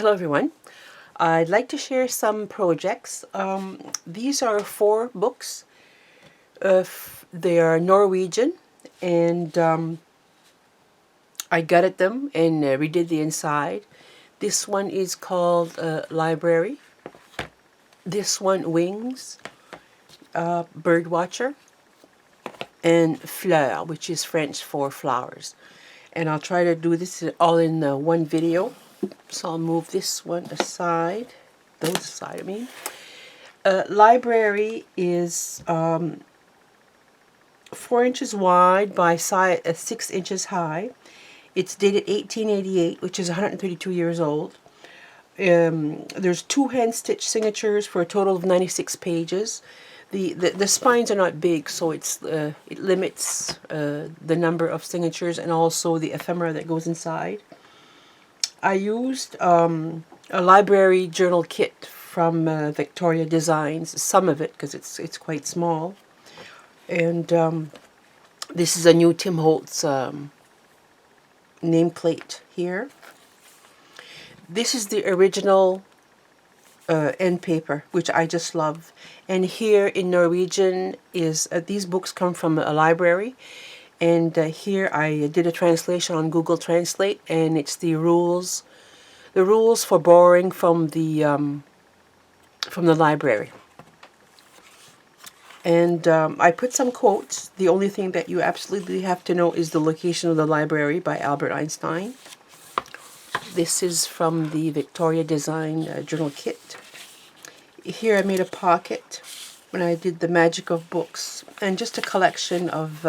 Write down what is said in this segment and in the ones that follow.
Hello everyone. I'd like to share some projects. These are 4 books. They are Norwegian, and I gutted them and redid the inside. This one is called Library. This one, Wings, Birdwatcher, and fleurs, which is French for flowers. And I'll try to do this all in one video. So I'll move this one aside, those aside, I mean. Library is 4 inches wide by 6 inches high. It's dated 1888, which is 132 years old. There's 2 hand-stitched signatures for a total of 96 pages. The spines are not big, so it limits the number of signatures and also the ephemera that goes inside. I used a library journal kit from Victoria Designs, some of it because it's quite small. And this is a new Tim Holtz nameplate here. This is the original end paper, which I just love. And here in Norwegian is, these books come from a library. And here I did a translation on Google Translate, and it's the rules for borrowing from the library. And I put some quotes. The only thing that you absolutely have to know is the location of the library by Albert Einstein. This is from the Victoria Design journal kit. Here I made a pocket when I did the magic of books, and just a collection of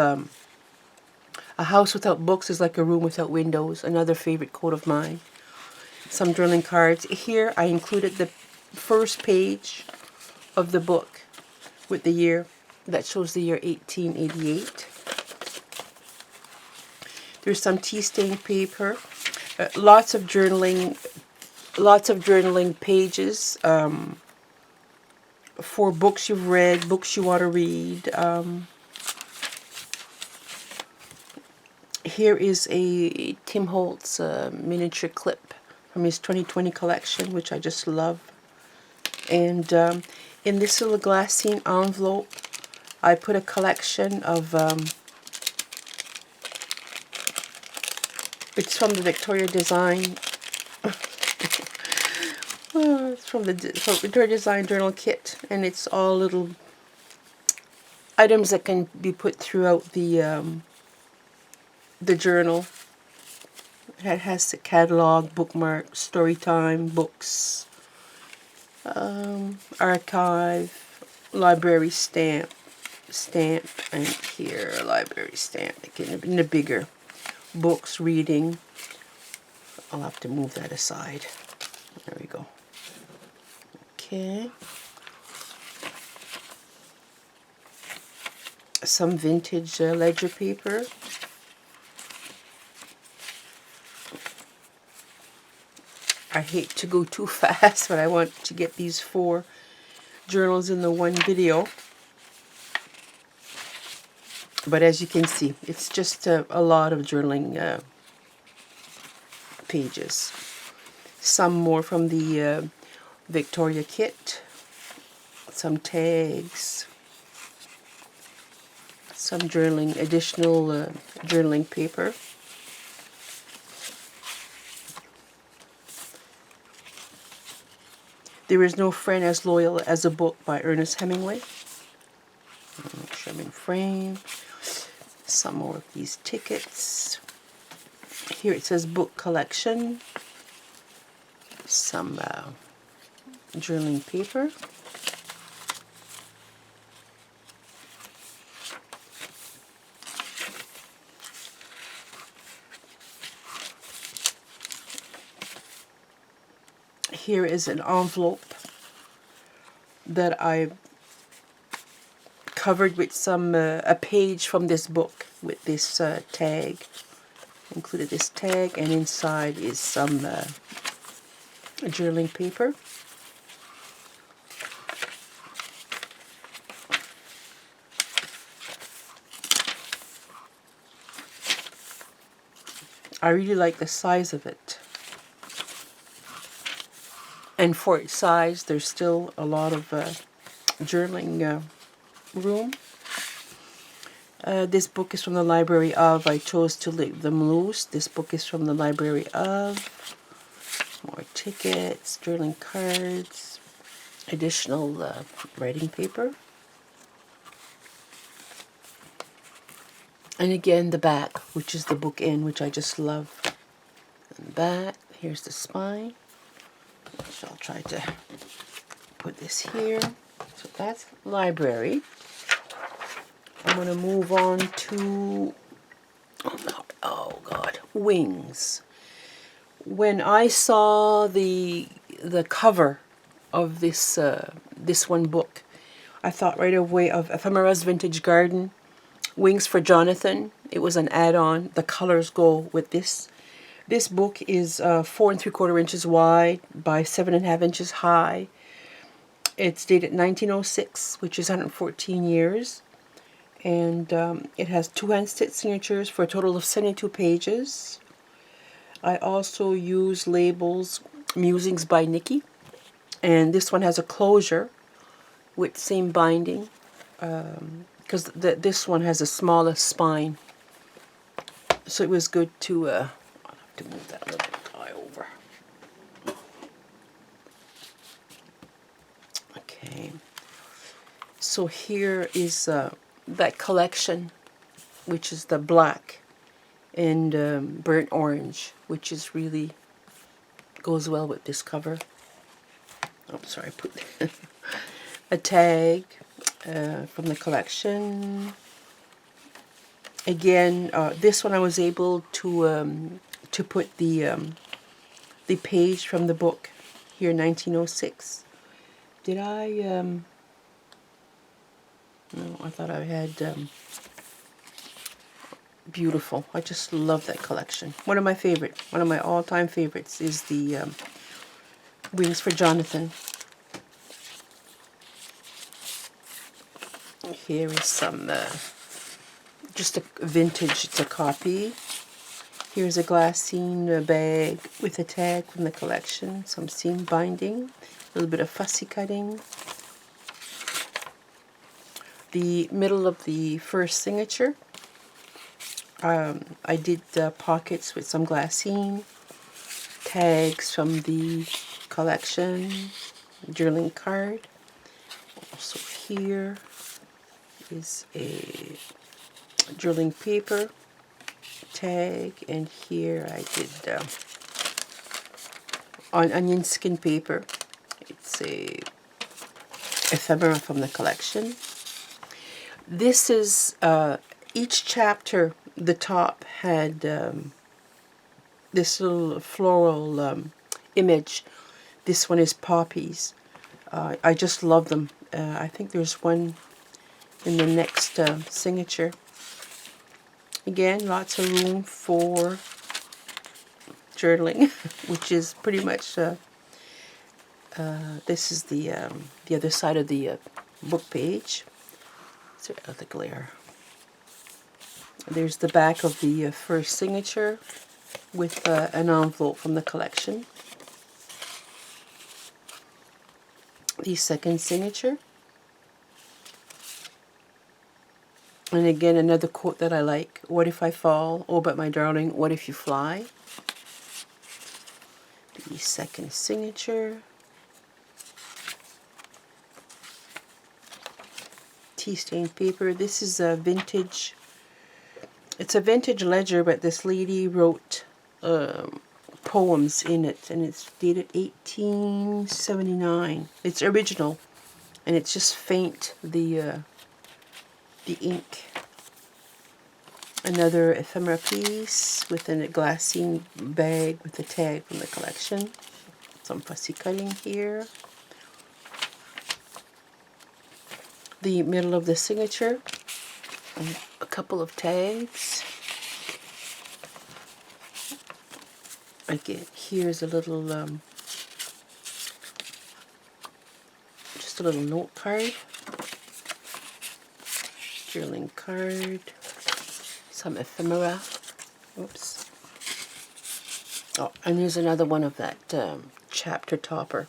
a house without books is like a room without windows, another favorite quote of mine. Some drilling cards. Here I included the first page of the book with the year. That shows the year 1888. There's some tea stain paper. Lots of journaling pages for books you've read, books you want to read. Here is a Tim Holtz miniature clip from his 2020 collection, which I just love. And in this little glassine envelope, I put a collection of, it's from the Victoria Design, it's from the Victoria Design journal kit, and it's all little items that can be put throughout the journal. It has the catalog, bookmark, story time, books, archive, library stamp, and here a library stamp again in the bigger books, reading. I'll have to move that aside. There we go. Okay. Some vintage ledger paper. I hate to go too fast, but I want to get these 4 journals in the one video. But as you can see, it's just a lot of journaling pages. Some more from the Victoria kit. Some tags. Some additional journaling paper. There is no friend as loyal as a book by Ernest Hemingway. Make sure I'm in frame. Some more of these tickets. Here it says book collection. Some journaling paper. Here is an envelope that I covered with some a page from this book with this tag. Included this tag, and inside is some journaling paper. I really like the size of it. And for its size, there's still a lot of journaling room. This book is from the library of, I chose to leave them loose. This book is from the library of, more tickets, journaling cards, additional writing paper. And again, the back, which is the book end, which I just love. And the back, here's the spine. So I'll try to put this here. So that's library. I'm going to move on to, oh God, wings. When I saw the cover of this one book, I thought right away of Ephemera's Vintage Garden, Wings for Jonathan. It was an add-on. The colors go with this. This book is 4 3/4 inches wide by 7.5 inches high. It's dated 1906, which is 114 years. And it has 2 hand-stitched signatures for a total of 72 pages. I also use labels, Musings by Nikki. And this one has a closure with same binding. Because this one has a smaller spine. So it was good to, I'll have to move that little guy over. Okay. So here is that collection, which is the black and burnt orange, which is really goes well with this cover. Oh, sorry, I put a tag from the collection. Again, this one I was able to put the page from the book here, 1906. Did I? No, I thought I had. Beautiful. I just love that collection. One of my all-time favorites is the Wings for Jonathan. Here is some, just a vintage, it's a copy. Here's a glassine bag with a tag from the collection, some seam binding, a little bit of fussy cutting. The middle of the first signature, I did pockets with some glassine, tags from the collection, journaling card. Also here is a journaling paper tag, and here I did on onion skin paper. It's a ephemera from the collection. This is each chapter. The top had this little floral image. This one is poppies. I just love them. I think there's one in the next signature. Again, lots of room for journaling, which is pretty much, this is the other side of the book page. Sorry about the glare. There's the back of the first signature with an envelope from the collection. The second signature. And again, another quote that I like. What if I fall? Oh, but my darling, what if you fly? The second signature. Tea stained paper. This is a vintage. It's a vintage ledger, but this lady wrote poems in it, and it's dated 1879. It's original, and it's just faint, the ink. Another ephemera piece with a glassine bag with a tag from the collection. Some fussy cutting here. The middle of the signature. And a couple of tags. Again, here's a little, just a little note card. Journaling card. Some ephemera. Oops. Oh, and here's another one of that chapter topper.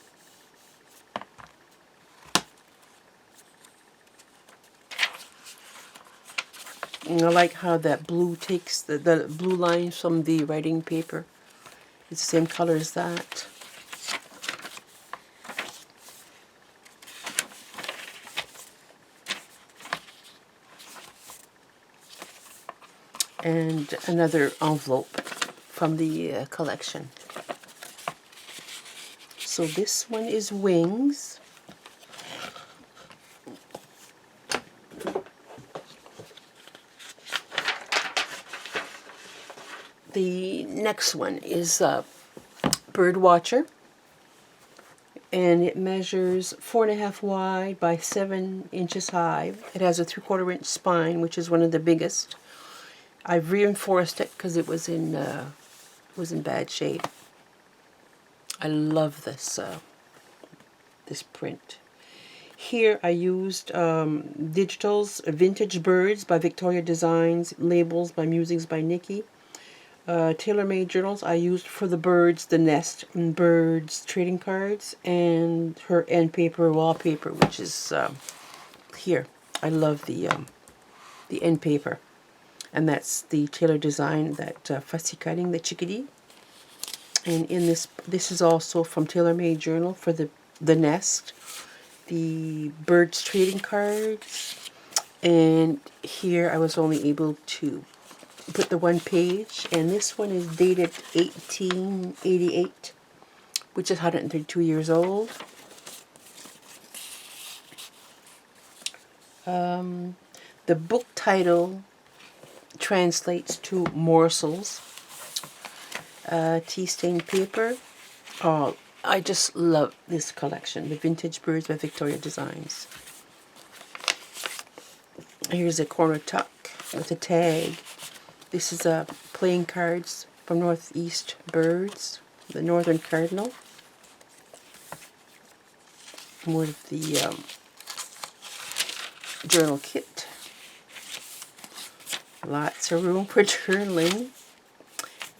And I like how that blue takes the blue lines from the writing paper. It's the same color as that. And another envelope from the collection. So this one is wings. The next one is Bird Watcher, and it measures 4.5 wide by 7 inches high. It has a 3/4 inch spine, which is one of the biggest. I've reinforced it because it was in bad shape. I love this print. Here I used Digital's Vintage Birds by Victoria Designs, Labels by Musings by Nikki. Tailor-made journals I used for the birds, the nest, and birds trading cards, and her end paper wallpaper, which is here. I love the end paper, and that's the Tailor Design, that fussy cutting, the chickadee. And in this is also from Tailor-made Journal for the nest, the birds trading cards, and here I was only able to put the one page, and this one is dated 1888, which is 132 years old. The book title translates to Morsels. Tea stained paper. Oh, I just love this collection, the Vintage Birds by Victoria Designs. Here's a corner tuck with a tag. This is playing cards from Northeast Birds, the Northern Cardinal. More of the journal kit. Lots of room for journaling.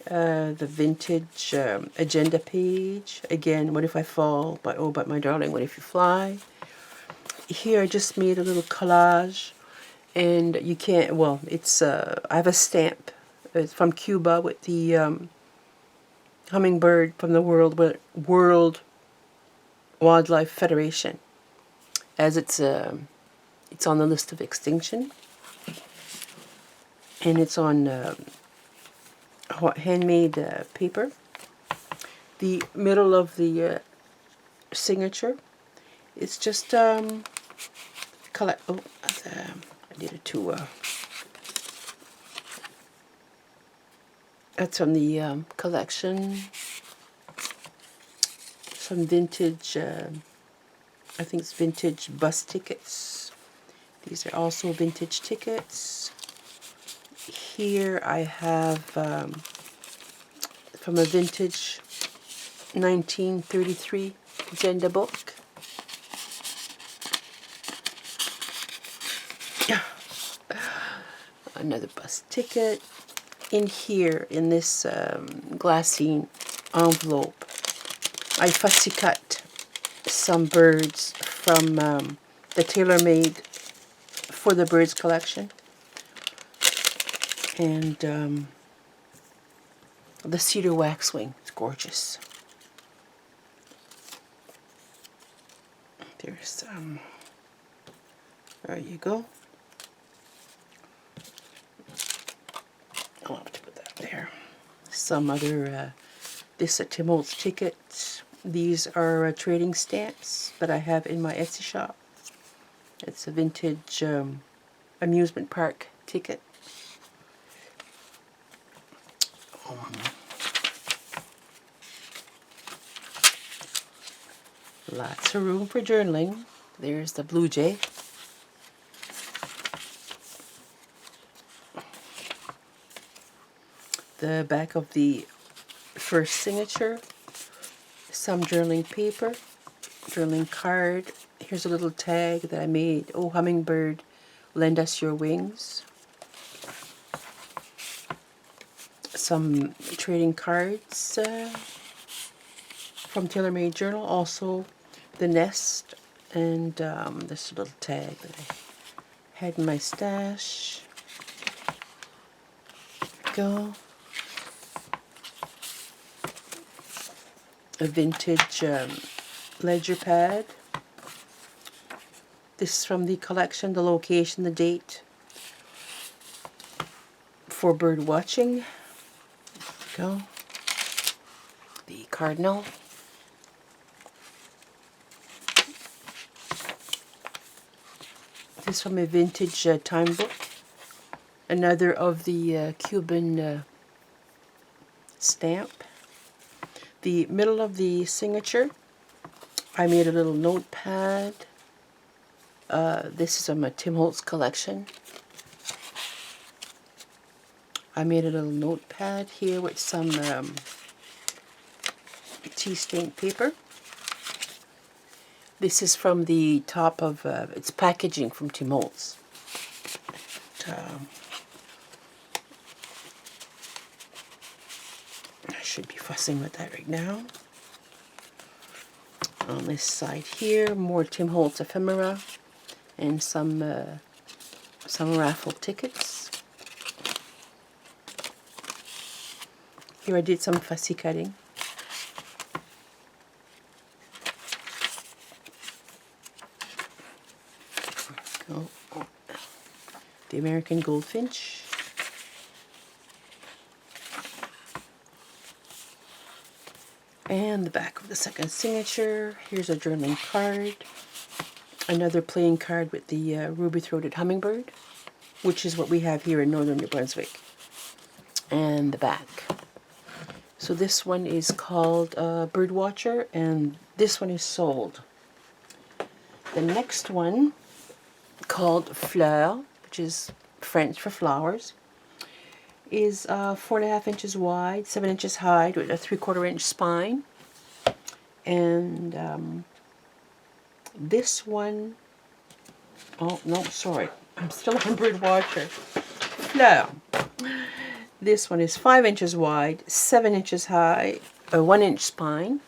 The vintage agenda page. Again, what if I fall? But oh, but my darling, what if you fly? Here I just made a little collage, and you can't. Well, it's I have a stamp. It's from Cuba with the hummingbird from the World Wildlife Federation, as it's on the list of extinction, and it's on handmade paper. The middle of the signature, it's just collect. Oh, I needed to. That's from the collection. Some vintage. I think it's vintage bus tickets. These are also vintage tickets. Here I have from a vintage 1933 agenda book. Another bus ticket. In here, in this glassine envelope, I fussy cut some birds from the tailor-made for the birds collection. And the cedar waxwing, it's gorgeous. There's there you go. I'll have to put that there. Some other, this is Tim Holtz tickets. These are trading stamps that I have in my Etsy shop. It's a vintage amusement park ticket. Lots of room for journaling. There's the blue jay. The back of the first signature. Some journaling paper. Journaling card. Here's a little tag that I made. Oh, hummingbird, lend us your wings. Some trading cards from Tailor-Made Journal. Also the nest, and this little tag that I had in my stash. go. A vintage ledger pad. This is from the collection, the location, the date for bird watching. Go. The cardinal. This is from a vintage time book. Another of the Cuban stamp. The middle of the signature, I made a little notepad. This is from a Tim Holtz collection. I made a little notepad here with some tea stained paper. This is from the top of its packaging from Tim Holtz. I should be fussing with that right now. On this side here, more Tim Holtz ephemera and some raffle tickets. Here I did some fussy cutting. Oh, the American goldfinch. And the back of the second signature. Here's a journaling card. Another playing card with the ruby-throated hummingbird, which is what we have here in northern New Brunswick. And the back. So this one is called Birdwatcher, and this one is sold. The next one, called Fleurs, which is French for flowers, is 4.5 inches wide, 7 inches high, with a 3/4 inch spine. And this one, oh no, sorry, I'm still on Birdwatcher. Fleur. This one is 5 inches wide, 7 inches high, a 1 inch spine,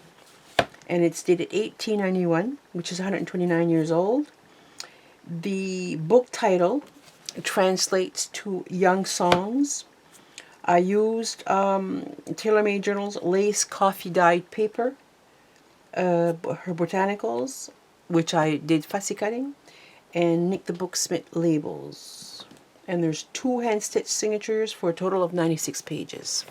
and it's dated 1891, which is 129 years old. The book title translates to Young Songs. I used TaylorMade Journal's lace coffee dyed paper, her botanicals, which I did fussy cutting, and Nick the Booksmith labels. And there's 2 hand-stitched signatures for a total of 96 pages.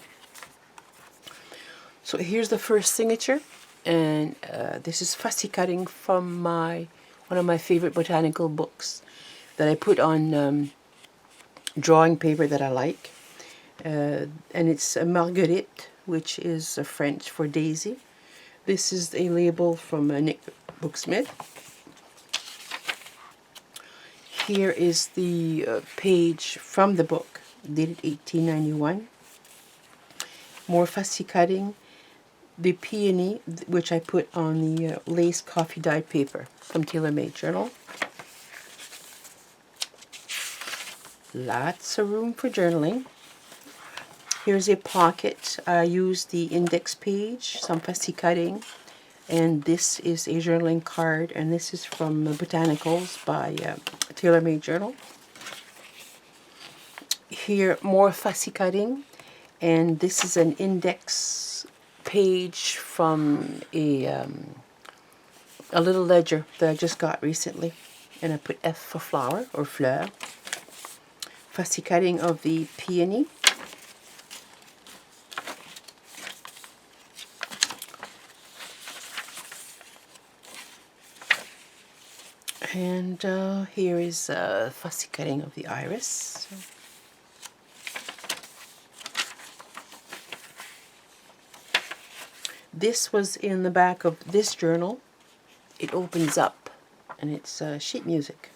So here's the first signature, and this is fussy cutting from one of my favorite botanical books that I put on drawing paper that I like. And it's a Marguerite, which is French for daisy. This is a label from Nick Booksmith. Here is the page from the book, dated 1891. More fussy cutting. The peony, which I put on the lace coffee dyed paper from TaylorMade Journal. Lots of room for journaling. Here's a pocket. I used the index page, some fussy cutting, and this is a journaling card, and this is from Botanicals by TaylorMade Journal. Here, more fussy cutting, and this is an index page from a little ledger that I just got recently, and I put F for flower, or fleur. Fussy cutting of the peony. And here is a fussy cutting of the iris. This was in the back of this journal. It opens up, and it's sheet music,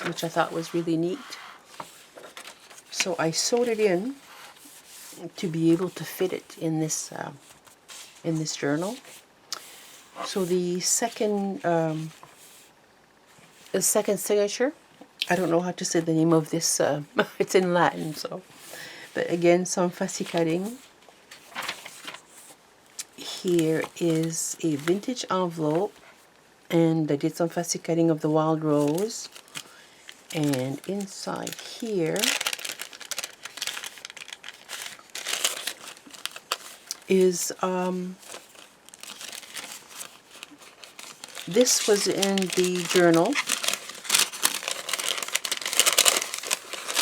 which I thought was really neat. So I sewed it in to be able to fit it in this journal. So the second signature, I don't know how to say the name of this. It's in Latin, so. But again, some fussy cutting. Here is a vintage envelope, and I did some fussy cutting of the wild rose. And inside here is, this was in the journal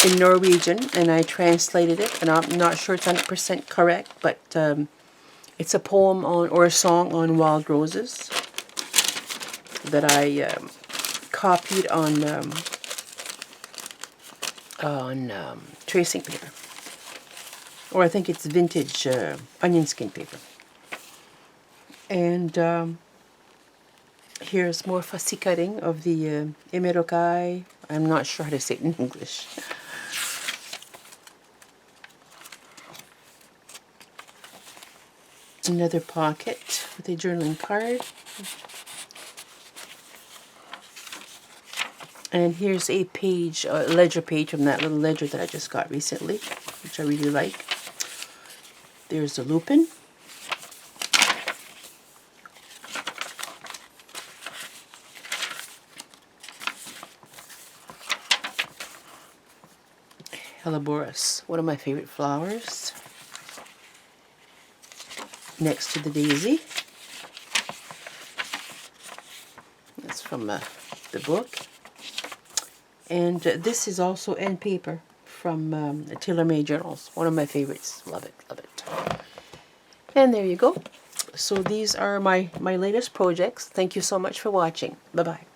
in Norwegian, and I translated it, and I'm not sure it's 100% correct, but it's a poem on, or a song on wild roses that I copied on tracing paper, or I think it's vintage onion skin paper. And here's more fussy cutting of the Imirokai. I'm not sure how to say it in English. Another pocket with a journaling card. And here's a page, a ledger page from that little ledger that I just got recently, which I really like. There's a lupin. Helleborus, one of my favorite flowers, next to the daisy. That's from the book. And this is also end paper from Tailor-Made Journals, one of my favorites. Love it, love it. And there you go. So these are my latest projects. Thank you so much for watching. Bye-bye.